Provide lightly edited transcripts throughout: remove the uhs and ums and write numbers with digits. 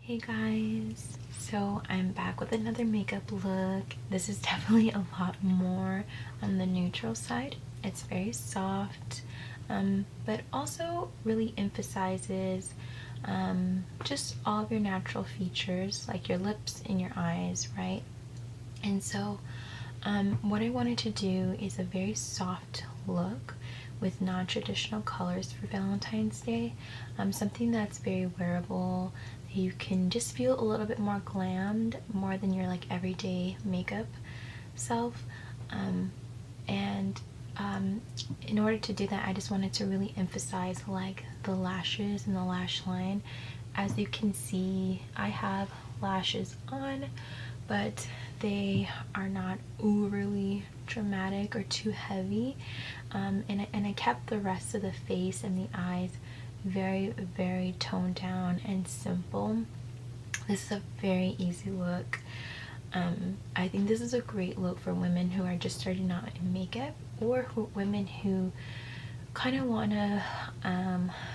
Hey guys, so I'm back with another makeup look. This is definitely a lot more on the neutral side. It's very soft, but also really emphasizes just all of your natural features, like your lips and your eyes, right? And so what I wanted to do is a very soft look with non-traditional colors for Valentine's Day. Something that's very wearable. You can just feel a little bit more glammed, more than your like everyday makeup self. And in order to do that, I just wanted to really emphasize like the lashes and the lash line. As you can see, I have lashes on, but they are not overly dramatic or too heavy, and I kept the rest of the face and the eyes very toned down and simple. This is a very easy look. I think this is a great look for women who are just starting out in makeup, or women who kind of want to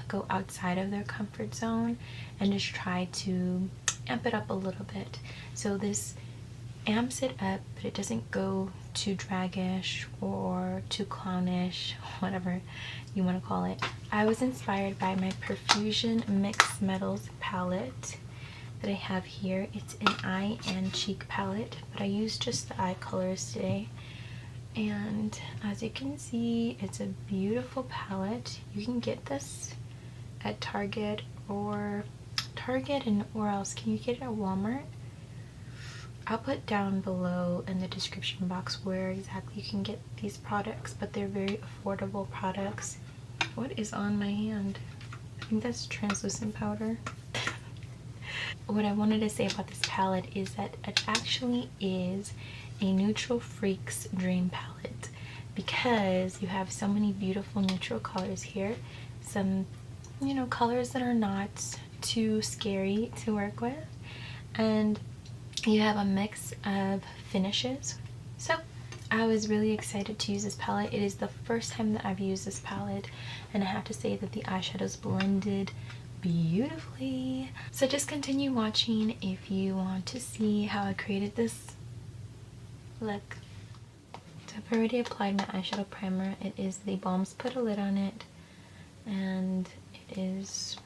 go outside of their comfort zone and just try to amp it up a little bit. So this amps it up, but it doesn't go too draggish or too clownish, whatever you want to call it. I was inspired by my Profusion Mixed Metals Palette that I have here. It's an eye and cheek palette, but I used just the eye colors today. And as you can see, it's a beautiful palette. You can get this at Target, and where else can you get it? At Walmart. I'll put down below in the description box where exactly you can get these products, but they're very affordable products. What is on my hand? I think that's translucent powder. What I wanted to say about this palette is that it actually is a neutral freak's dream palette, because you have so many beautiful neutral colors here. Some, colors that are not too scary to work with, and you have a mix of finishes. So I was really excited to use this palette. It is the first time that I've used this palette, and I have to say that the eyeshadows blended beautifully. So just continue watching if you want to see how I created this look. So I've already applied my eyeshadow primer. It is the Balms Put a Lid on It, and it is,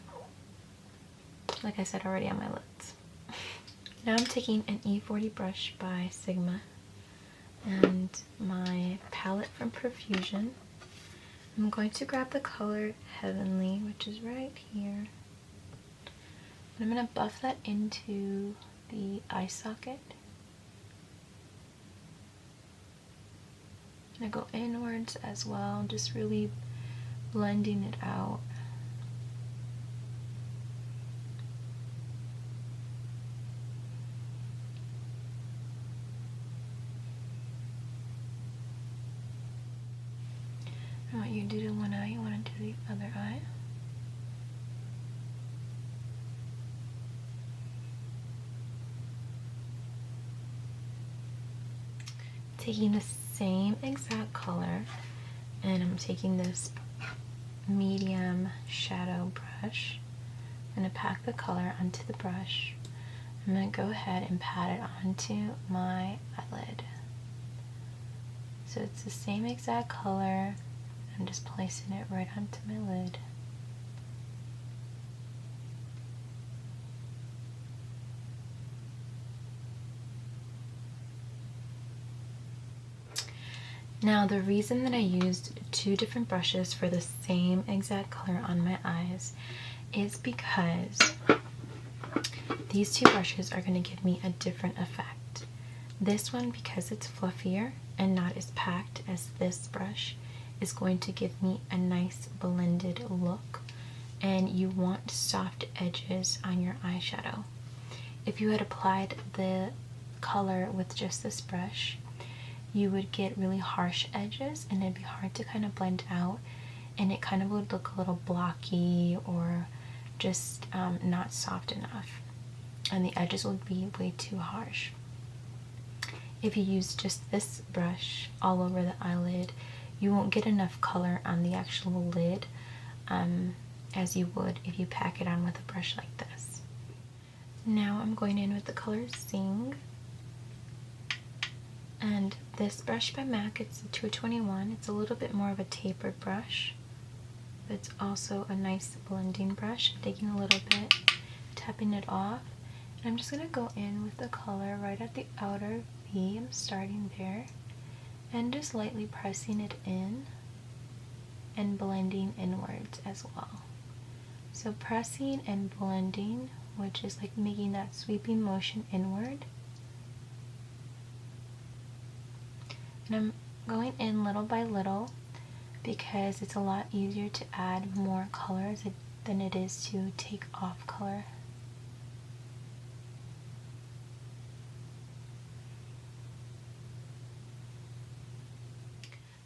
like I said, already on my lids. Now I'm taking an E40 brush by Sigma and my palette from Profusion. I'm going to grab the color Heavenly, which is right here. And I'm going to buff that into the eye socket. I'm going to go inwards as well, just really blending it out. And what you do to one eye, you want to do the other eye. Taking the same exact color, and I'm taking this medium shadow brush. I'm going to pack the color onto the brush. I'm going to go ahead and pat it onto my eyelid. So it's the same exact color. I'm just placing it right onto my lid. Now, the reason that I used two different brushes for the same exact color on my eyes is because these two brushes are going to give me a different effect. This one, because it's fluffier and not as packed as this brush, is going to give me a nice blended look, and you want soft edges on your eyeshadow. If you had applied the color with just this brush, you would get really harsh edges, and it'd be hard to kind of blend out, and it kind of would look a little blocky or just not soft enough, and the edges would be way too harsh. If you use just this brush all over the eyelid, you won't get enough color on the actual lid as you would if you pack it on with a brush like this. Now I'm going in with the color Sing. And this brush by MAC, it's the 221. It's a little bit more of a tapered brush. But it's also a nice blending brush. I'm taking a little bit, tapping it off. And I'm just going to go in with the color right at the outer V. I'm starting there. And just lightly pressing it in and blending inwards as well. So pressing and blending, which is like making that sweeping motion inward. And I'm going in little by little because it's a lot easier to add more colors than it is to take off color.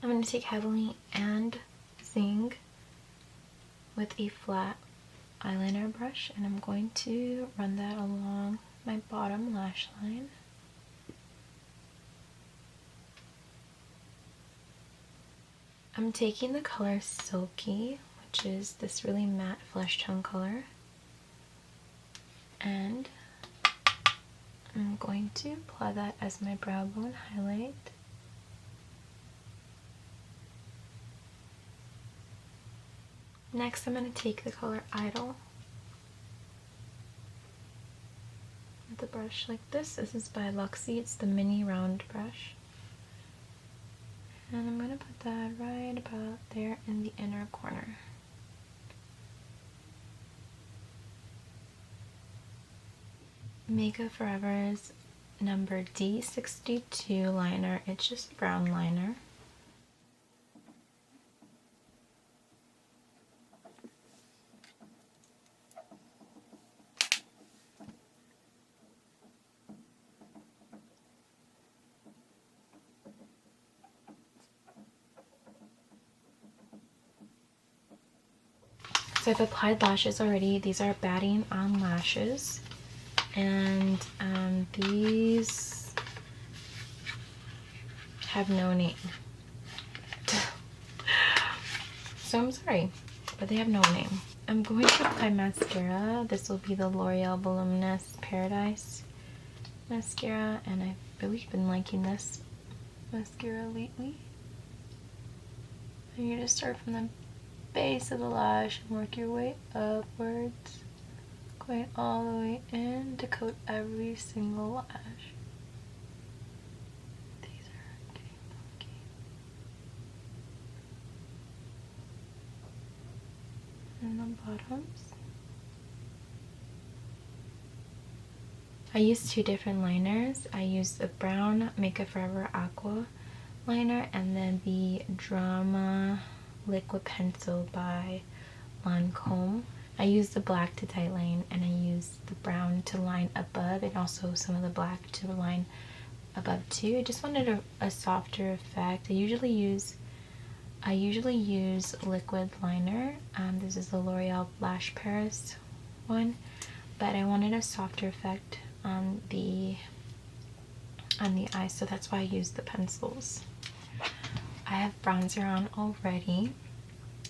I'm going to take Heavily and Sing with a flat eyeliner brush, and I'm going to run that along my bottom lash line. I'm taking the color Silky, which is this really matte flesh tone color, and I'm going to apply that as my brow bone highlight. Next, I'm going to take the color Idol with a brush like this. This is by Luxie. It's the mini round brush. And I'm going to put that right about there in the inner corner. Makeup Forever's number D62 liner. It's just brown liner. So I've applied lashes already. These are batting on lashes, and these have no name. So I'm sorry, but they have no name. I'm going to apply mascara. This will be the L'Oreal Voluminous Paradise mascara, and I've really been liking this mascara lately. And you just start from the base of the lash and work your way upwards, going all the way in to coat every single lash. These are getting funky. And the bottoms. I used two different liners. I used the brown Makeup Forever Aqua liner and then the Drama Liquid Pencil by Lancome. I used the black to tight line, and I used the brown to line above, and also some of the black to line above too. I just wanted a softer effect. I usually use liquid liner. This is the L'Oreal Lash Paris one, but I wanted a softer effect on the eyes, so that's why I used the pencils. I have bronzer on already,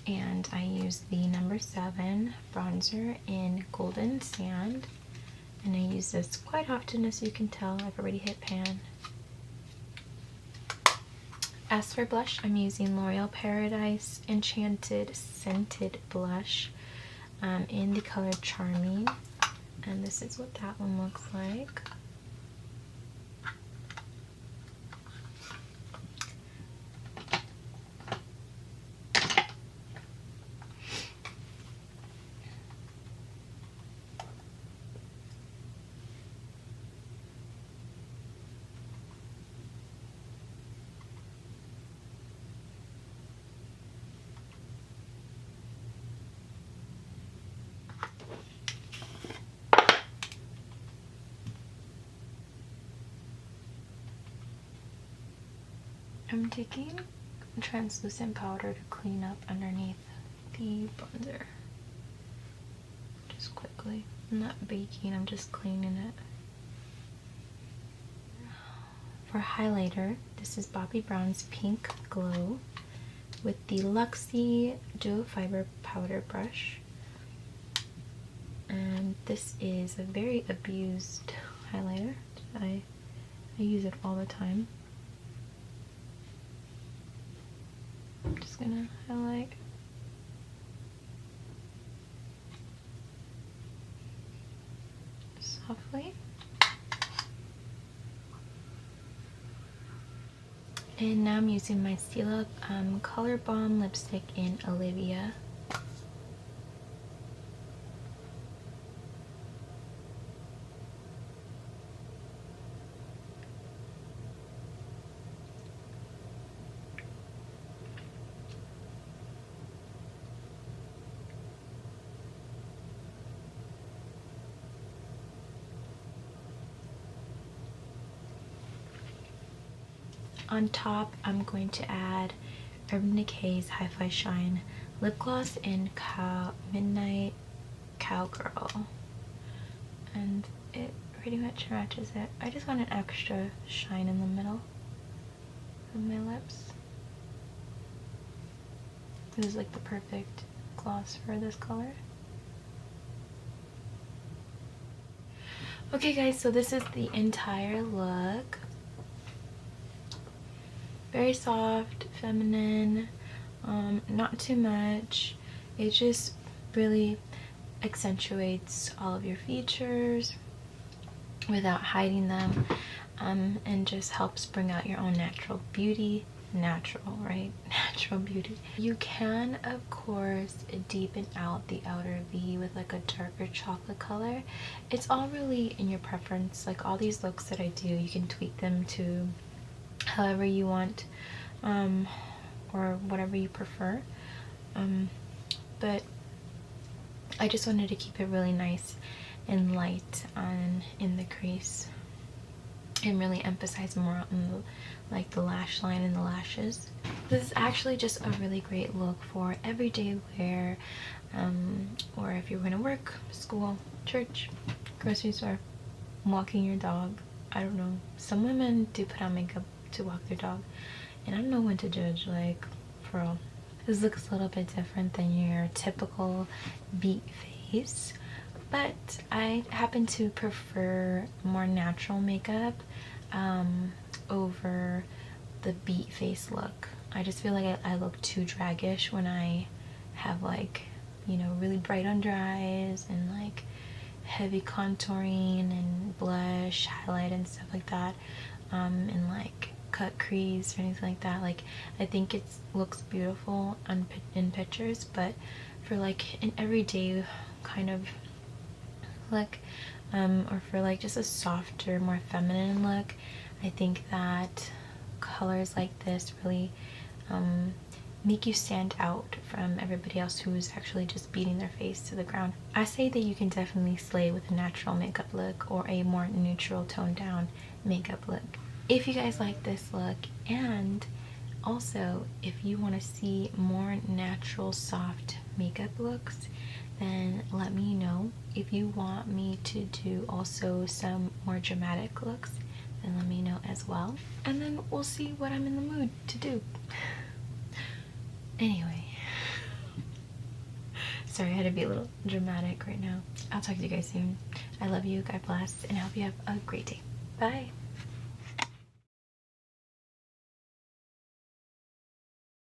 and I used the number 7 bronzer in Golden Sand, and I use this quite often, as you can tell. I've already hit pan. As for blush, I'm using L'Oreal Paradise Enchanted Scented Blush in the color Charming, and this is what that one looks like. I'm taking translucent powder to clean up underneath the bronzer. Just quickly. I'm not baking, I'm just cleaning it. For highlighter, this is Bobbi Brown's Pink Glow with the Luxie Duo Fiber Powder Brush. And this is a very abused highlighter. I use it all the time. I'm just gonna highlight. Softly. And now I'm using my Stila Color Bomb lipstick in Olivia. On top, I'm going to add Urban Decay's Hi-Fi Shine Lip Gloss in Midnight Cowgirl. And it pretty much matches it. I just want an extra shine in the middle of my lips. This is like the perfect gloss for this color. Okay guys, so this is the entire look. Very soft, feminine, not too much. It just really accentuates all of your features without hiding them, and just helps bring out your own natural beauty. Natural, right? Natural beauty. You can, of course, deepen out the outer V with like a darker chocolate color. It's all really in your preference. Like all these looks that I do, you can tweak them to however you want, or whatever you prefer, but I just wanted to keep it really nice and light in the crease and really emphasize more on the lash line and the lashes. This is actually just a really great look for everyday wear, or if you're going to work, school, church, grocery store, walking your dog. I don't know, some women do put on makeup to walk their dog, and I don't know when to judge, like, for real. This looks a little bit different than your typical beat face, but I happen to prefer more natural makeup over the beat face look. I just feel like I look too draggish when I have, like, you know, really bright under eyes and like heavy contouring and blush, highlight and stuff like that, and like cut crease or anything like that. Like, I think it looks beautiful in pictures, but for like an everyday kind of look, or for like just a softer, more feminine look, I think that colors like this really make you stand out from everybody else who's actually just beating their face to the ground. I say that you can definitely slay with a natural makeup look or a more neutral, toned down makeup look. If you guys like this look, and also if you want to see more natural, soft makeup looks, then let me know. If you want me to do also some more dramatic looks, then let me know as well. And then we'll see what I'm in the mood to do. Anyway, sorry, I had to be a little dramatic right now. I'll talk to you guys soon. I love you, God bless, and I hope you have a great day. Bye.